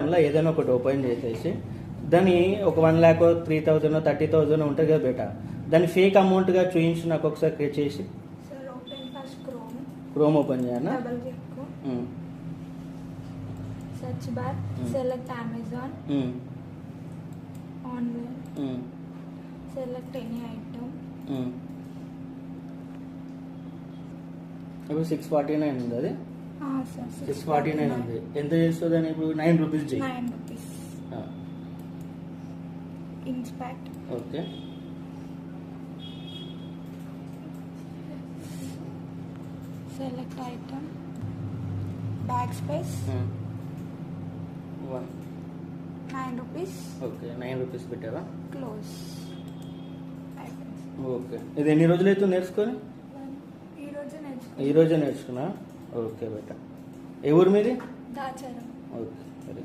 దానిలో ఏదైనా ఒకటి ఓపెన్ చేసేసి దాన్ని ఒక 1 lakh 3,000 30,000 ఉంటుంది కదా బేటా, దాన్ని ఫేక్ అమౌంట్గా చూపించి నాకు ఒకసారి క్రియేట్ చేసి. Sir open first Chrome open చేయనా? Double click search bar select Amazon online select any item. ఇప్పుడు 649 ఉంది, అది సార్ 649 ఉంది. ఎంత చేస్తుంది అని ఇప్పుడు 9 రూపీస్ చేయి. 9 rupees inspect. Okay, select item back space 9 rupees. Okay 9 rupees పెట్టారా? క్లోజ్. ఓకే, ఇది ఎన్ని రోజులు అవుతుంది నేర్చుకొని? ఈ రోజే నేర్చుకున్నా. ఓకే బేటా, ఏ ఊరు మీది? దాచారం. ఓకే సరే.